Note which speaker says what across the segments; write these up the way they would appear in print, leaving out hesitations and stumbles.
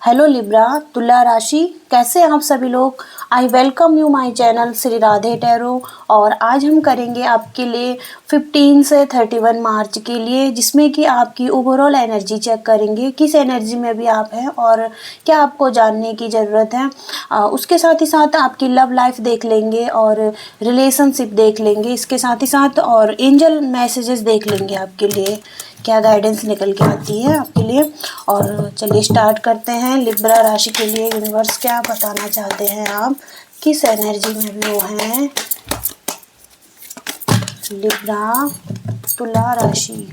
Speaker 1: Hello Libra, तुला राशि, कैसे हैं आप सभी लोग। I welcome you my channel Shri Radhe tarot. और आज हम करेंगे आपके लिए 15 से 31 मार्च के लिए, जिसमें कि आपकी ओवरऑल एनर्जी चेक करेंगे, किस एनर्जी में भी आप हैं और क्या आपको जानने की ज़रूरत है। उसके साथ ही साथ आपकी लव लाइफ देख लेंगे और रिलेशनशिप देख लेंगे, इसके साथ ही साथ और एंजल मैसेजेस देख लेंगे आपके लिए, क्या गाइडेंस निकल के आती है आपके लिए। और चलिए स्टार्ट करते हैं। लिब्रा राशि के लिए यूनिवर्स क्या बताना चाहते हैं, आप किस एनर्जी में भी वो हैं। लिब्रा तुला राशि,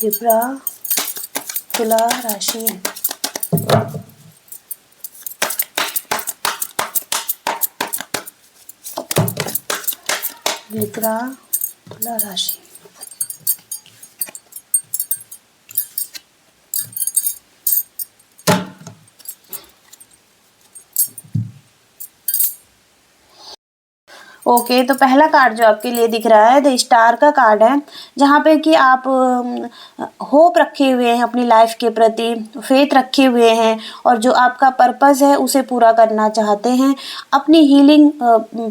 Speaker 1: लिब्रा तुला राशि, लिब्रा तुला राशि। ओके, तो पहला कार्ड जो आपके लिए दिख रहा है द स्टार का कार्ड है, जहाँ पे कि आप होप रखे हुए हैं अपनी लाइफ के प्रति, फेथ रखे हुए हैं और जो आपका पर्पस है उसे पूरा करना चाहते हैं। अपनी हीलिंग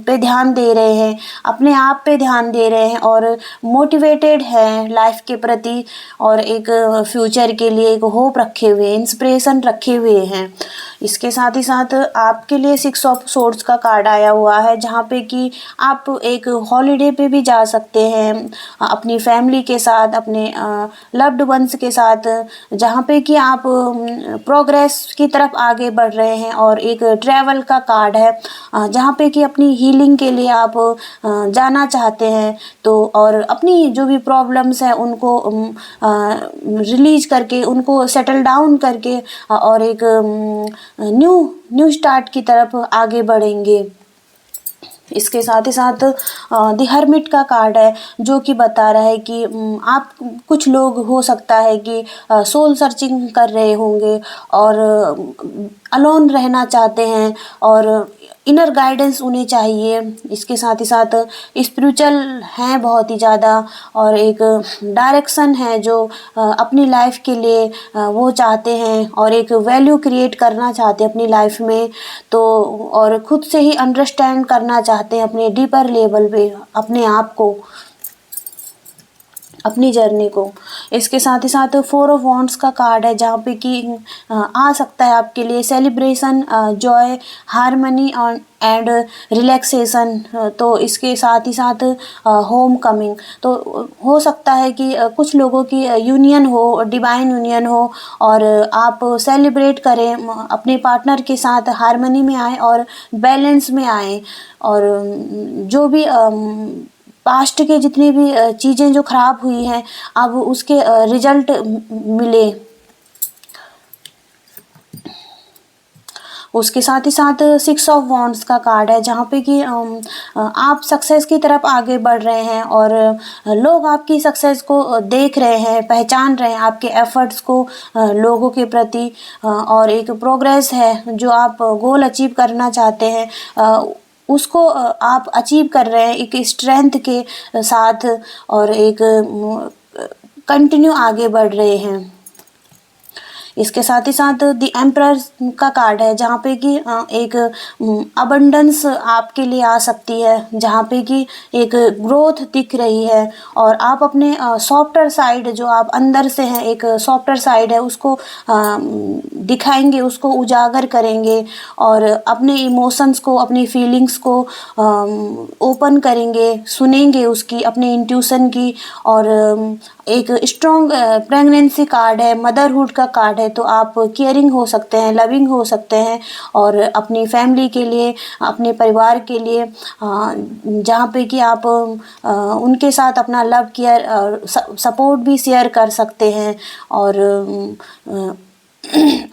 Speaker 1: पे ध्यान दे रहे हैं, अपने आप पे ध्यान दे रहे हैं और मोटिवेटेड हैं लाइफ के प्रति और एक फ्यूचर के लिए एक होप रखे हुए, इंस्पिरेशन रखे हुए हैं। इसके साथ ही साथ आपके लिए 6 ऑफ सोर्ड्स का कार्ड आया हुआ है, जहाँ पे कि आप एक हॉलिडे पे भी जा सकते हैं अपनी फैमिली के साथ, अपने लव्ड वंस के साथ, जहाँ पे कि आप प्रोग्रेस की तरफ आगे बढ़ रहे हैं। और एक ट्रैवल का कार्ड है, जहाँ पे कि अपनी हीलिंग के लिए आप जाना चाहते हैं, तो और अपनी जो भी प्रॉब्लम्स हैं उनको रिलीज करके, उनको सेटल डाउन करके और एक न्यू स्टार्ट की तरफ आगे बढ़ेंगे। इसके साथ ही साथ द हर्मिट का कार्ड है, जो कि बता रहा है कि आप कुछ लोग हो सकता है कि सोल सर्चिंग कर रहे होंगे और अलोन रहना चाहते हैं और इनर गाइडेंस उन्हें चाहिए। इसके साथ ही साथ स्पिरिचुअल हैं बहुत ही ज़्यादा और एक डायरेक्शन है जो अपनी लाइफ के लिए वो चाहते हैं और एक वैल्यू क्रिएट करना चाहते हैं अपनी लाइफ में, तो और खुद से ही अंडरस्टैंड करना चाहते हैं अपने डीपर लेवल पे अपने आप को, अपनी जर्नी को। इसके साथ ही साथ 4 ऑफ वॉन्ड्स का कार्ड है, जहाँ पे कि आ सकता है आपके लिए celebration, Joy, harmony and relaxation. तो इसके साथ ही साथ होम कमिंग, तो हो सकता है कि कुछ लोगों की यूनियन हो, डिवाइन यूनियन हो और आप सेलिब्रेट करें, अपने पार्टनर के साथ हारमनी में आए और बैलेंस में आए और जो भी पास्ट के जितनी भी चीज़ें जो ख़राब हुई हैं, अब उसके रिजल्ट मिले। उसके साथ ही साथ 6 ऑफ वॉन्ड्स का कार्ड है, जहाँ पे कि आप सक्सेस की तरफ आगे बढ़ रहे हैं और लोग आपकी सक्सेस को देख रहे हैं, पहचान रहे हैं आपके एफर्ट्स को लोगों के प्रति, और एक प्रोग्रेस है जो आप गोल अचीव करना चाहते हैं, उसको आप अचीव कर रहे हैं एक स्ट्रेंथ के साथ और एक कंटिन्यू आगे बढ़ रहे हैं। इसके साथ ही साथ द एम्परर का कार्ड है, जहाँ पे कि एक अबंडेंस आपके लिए आ सकती है, जहाँ पे कि एक ग्रोथ दिख रही है और आप अपने सॉफ्टर साइड, जो आप अंदर से हैं, एक सॉफ्टर साइड है, उसको दिखाएंगे, उसको उजागर करेंगे और अपने इमोशंस को, अपनी फीलिंग्स को ओपन करेंगे, सुनेंगे उसकी, अपने इंट्यूशन की। और एक स्ट्रॉन्ग प्रेगनेंसी कार्ड है, मदरहुड का कार्ड है, तो आप केयरिंग हो सकते हैं, लविंग हो सकते हैं और अपनी फैमिली के लिए, अपने परिवार के लिए, जहाँ पे कि आप उनके साथ अपना लव, केयर, सपोर्ट भी शेयर कर सकते हैं और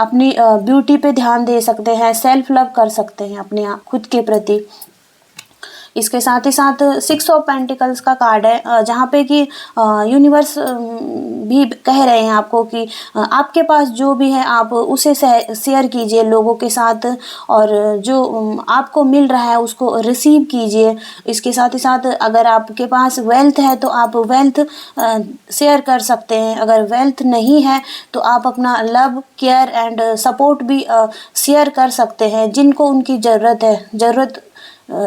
Speaker 1: अपनी ब्यूटी पे ध्यान दे सकते हैं, सेल्फ लव कर सकते हैं अपने खुद के प्रति। इसके साथ ही साथ 6 ऑफ पेंटिकल्स का कार्ड है, जहाँ पे कि यूनिवर्स भी कह रहे हैं आपको कि आपके पास जो भी है आप उसे शेयर कीजिए लोगों के साथ, और जो आपको मिल रहा है उसको रिसीव कीजिए। इसके साथ ही साथ अगर आपके पास वेल्थ है तो आप वेल्थ शेयर कर सकते हैं, अगर वेल्थ नहीं है तो आप अपना लव, केयर एंड सपोर्ट भी शेयर कर सकते हैं जिनको उनकी ज़रूरत है, ज़रूरत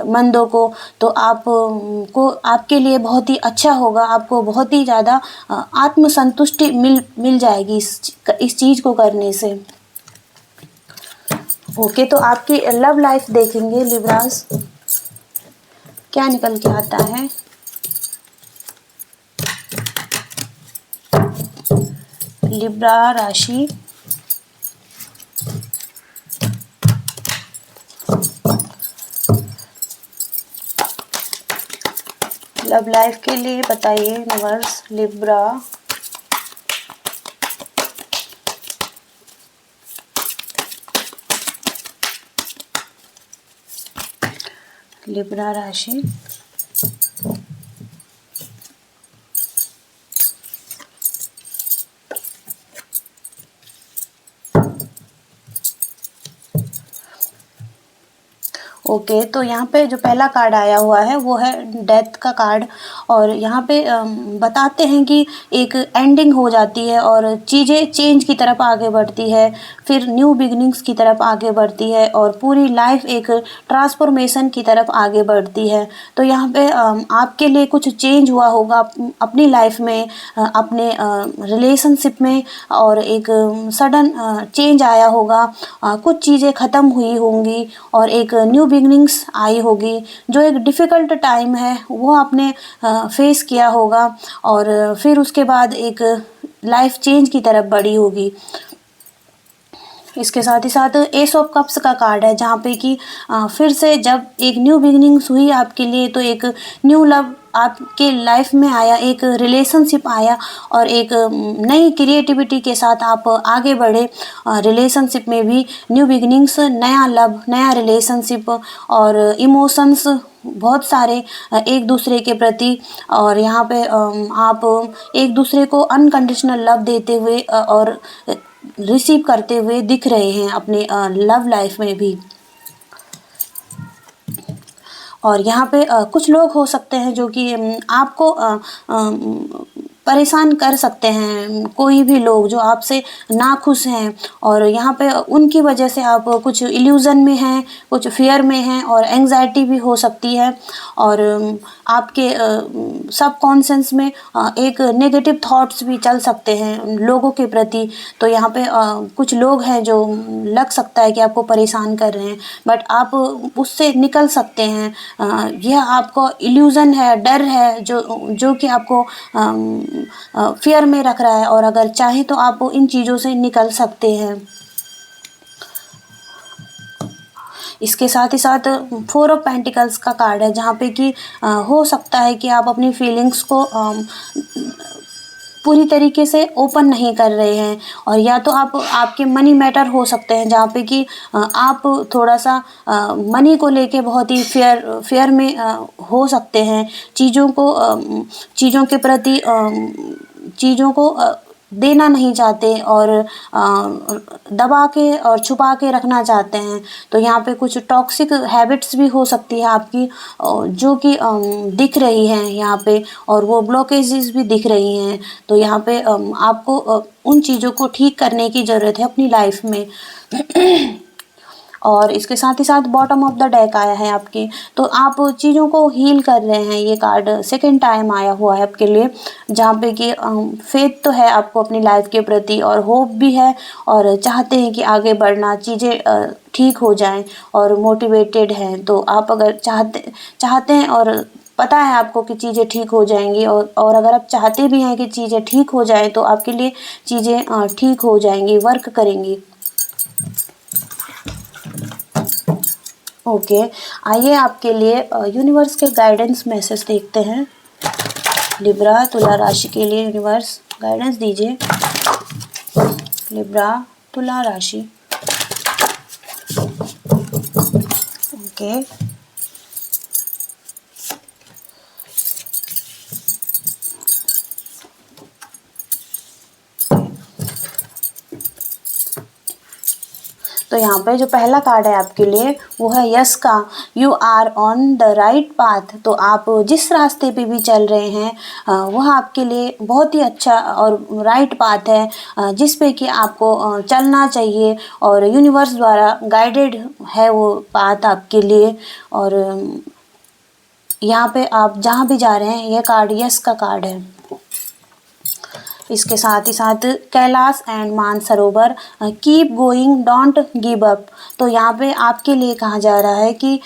Speaker 1: मंदों को। तो आप को आपके लिए बहुत ही अच्छा होगा, आपको बहुत ही ज़्यादा आत्मसंतुष्टि मिल जाएगी इस चीज़ को करने से। ओके, तो आपकी लव लाइफ देखेंगे लिब्रास, क्या निकल के आता है। लिब्रा राशि, लव लाइफ के लिए बताइए यूनिवर्स। लिब्रा, लिब्रा राशि, ओके, तो यहाँ पे जो पहला कार्ड आया हुआ है वो है डेथ का कार्ड, और यहाँ पे बताते हैं कि एक एंडिंग हो जाती है और चीज़ें चेंज की तरफ आगे बढ़ती है, फिर न्यू बिगनिंग्स की तरफ आगे बढ़ती है और पूरी लाइफ एक ट्रांसफॉर्मेशन की तरफ आगे बढ़ती है। तो यहाँ पे आपके लिए कुछ चेंज हुआ होगा अपनी लाइफ में, अपने रिलेशनशिप में, और एक सडन चेंज आया होगा, कुछ चीज़ें ख़त्म हुई होंगी और एक न्यू बिगनिंग्स आई होगी। जो एक डिफ़िकल्ट टाइम है वो आपने फेस किया होगा, और फिर उसके बाद एक लाइफ चेंज की तरफ बढ़ी होगी। इसके साथ ही साथ एस ऑफ कप्स का कार्ड है, जहाँ पे कि फिर से जब एक न्यू बिगनिंग्स हुई आपके लिए तो एक न्यू लव आपके लाइफ में आया, एक रिलेशनशिप आया और एक नई क्रिएटिविटी के साथ आप आगे बढ़े रिलेशनशिप में भी। न्यू बिगनिंग्स, नया लव, नया रिलेशनशिप और इमोशंस बहुत सारे एक दूसरे के प्रति, और यहाँ पे आप एक दूसरे को अनकंडीशनल लव देते हुए और रिसीव करते हुए दिख रहे हैं अपने लव लाइफ में भी। और यहाँ पे कुछ लोग हो सकते हैं जो कि आपको परेशान कर सकते हैं, कोई भी लोग जो आपसे नाखुश हैं, और यहाँ पे उनकी वजह से आप कुछ इल्यूज़न में हैं, कुछ फियर में हैं और एंग्जाइटी भी हो सकती है, और आपके सब कॉन्सेंस में एक नेगेटिव थॉट्स भी चल सकते हैं लोगों के प्रति। तो यहाँ पे कुछ लोग हैं जो लग सकता है कि आपको परेशान कर रहे हैं, बट आप उससे निकल सकते हैं। यह आपको इल्यूज़न है, डर है जो कि आपको फियर में रख रहा है, और अगर चाहें तो आप इन चीज़ों से निकल सकते हैं। इसके साथ ही साथ 4 ऑफ पेंटिकल्स का कार्ड है, जहाँ पे कि हो सकता है कि आप अपनी फीलिंग्स को पूरी तरीके से ओपन नहीं कर रहे हैं, और या तो आपके मनी मैटर हो सकते हैं जहाँ पे कि आप थोड़ा सा मनी को लेके बहुत ही फेयर में हो सकते हैं, चीज़ों के प्रति चीज़ों को देना नहीं चाहते और दबा के और छुपा के रखना चाहते हैं। तो यहाँ पे कुछ टॉक्सिक हैबिट्स भी हो सकती है आपकी, जो कि दिख रही हैं यहाँ पे, और वो ब्लॉकेजेस भी दिख रही हैं। तो यहाँ पे आपको उन चीज़ों को ठीक करने की ज़रूरत है अपनी लाइफ में। और इसके साथ ही साथ बॉटम ऑफ द डेक आया है आपके, तो आप चीज़ों को हील कर रहे हैं। ये कार्ड सेकंड टाइम आया हुआ है आपके लिए, जहाँ पे कि फेथ तो है आपको अपनी लाइफ के प्रति और होप भी है, और चाहते हैं कि आगे बढ़ना, चीज़ें ठीक हो जाएं और मोटिवेटेड हैं। तो आप अगर चाहते हैं और पता है आपको कि चीज़ें ठीक हो जाएंगी, और अगर आप चाहते भी हैं कि चीज़ें ठीक हो जाएं तो आपके लिए चीज़ें ठीक हो जाएंगी, वर्क करेंगी। ओके, आइए आपके लिए यूनिवर्स के गाइडेंस मैसेज देखते हैं। लिब्रा तुला राशि के लिए यूनिवर्स गाइडेंस दीजिए। लिब्रा तुला राशि। ओके, तो यहाँ पे जो पहला कार्ड है आपके लिए वो है यस का, you are on the right path. तो आप जिस रास्ते पे भी चल रहे हैं वह आपके लिए बहुत ही अच्छा और राइट पाथ है जिस पे कि आपको चलना चाहिए और यूनिवर्स द्वारा गाइडेड है वो पाथ आपके लिए। और यहाँ पे आप जहाँ भी जा रहे हैं यह कार्ड यस का कार्ड है। इसके साथ ही साथ Kailash and Mansarovar, keep going don't give up. तो यहाँ पे आपके लिए कहा जा रहा है कि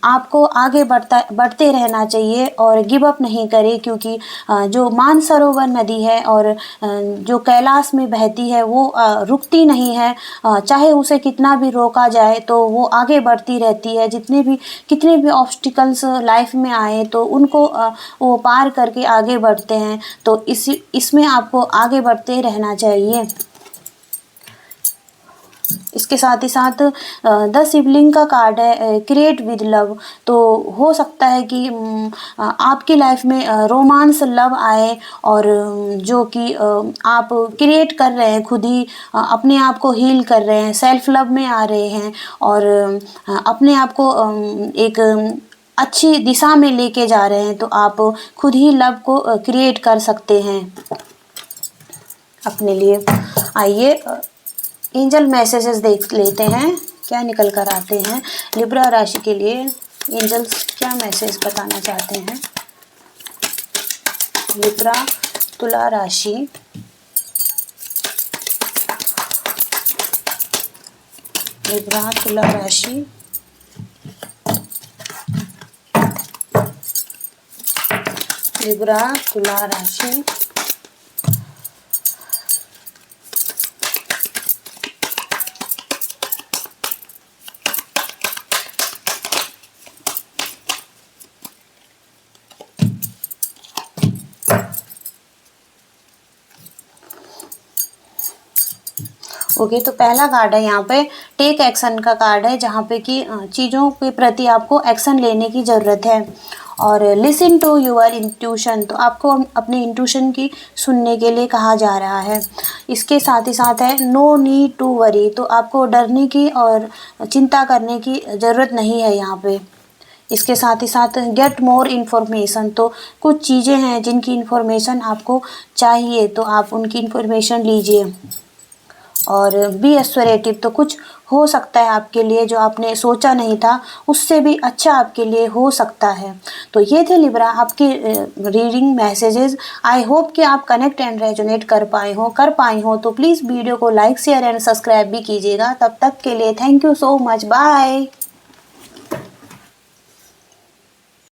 Speaker 1: आपको आगे बढ़ते रहना चाहिए और गिव अप नहीं करें, क्योंकि जो मानसरोवर नदी है और जो कैलाश में बहती है वो रुकती नहीं है। चाहे उसे कितना भी रोका जाए तो वो आगे बढ़ती रहती है। कितने भी ऑब्स्टिकल्स लाइफ में आए तो उनको वो पार करके आगे बढ़ते हैं। तो इसमें आपको आगे बढ़ते रहना चाहिए। इसके साथ ही साथ द शिवलिंग का कार्ड है क्रिएट विद लव। तो हो सकता है कि आपकी लाइफ में रोमांस लव आए और जो कि आप क्रिएट कर रहे हैं, खुद ही अपने आप को हील कर रहे हैं, सेल्फ लव में आ रहे हैं और अपने आप को एक अच्छी दिशा में लेके जा रहे हैं। तो आप खुद ही लव को क्रिएट कर सकते हैं अपने लिए। आइए एंजल मैसेजेस देख लेते हैं क्या निकल कर आते हैं लिब्रा राशि के लिए। एंजल्स क्या मैसेज बताना चाहते हैं लिब्रा तुला राशि, लिब्रा तुला राशि, लिब्रा तुला राशि। ओके, तो पहला कार्ड है यहाँ पे टेक एक्शन का कार्ड है, जहाँ पे कि चीज़ों के प्रति आपको एक्शन लेने की ज़रूरत है। और लिसन टू योर इंट्यूशन, तो आपको अपने इंट्यूशन की सुनने के लिए कहा जा रहा है। इसके साथ ही साथ है नो नीड टू वरी, तो आपको डरने की और चिंता करने की ज़रूरत नहीं है यहाँ पे। इसके साथ ही साथ गेट मोर इन्फॉर्मेशन, तो कुछ चीज़ें हैं जिनकी इन्फॉर्मेशन आपको चाहिए तो आप उनकी इन्फॉर्मेशन लीजिए। और बी एस्योरेटिव, तो कुछ हो सकता है आपके लिए जो आपने सोचा नहीं था उससे भी अच्छा आपके लिए हो सकता है। तो ये थे लिब्रा आपके रीडिंग मैसेजेस। आई होप कि आप कनेक्ट एंड रेजोनेट कर पाई हो। तो प्लीज़ वीडियो को लाइक शेयर एंड सब्सक्राइब भी कीजिएगा। तब तक के लिए thank you so much, bye.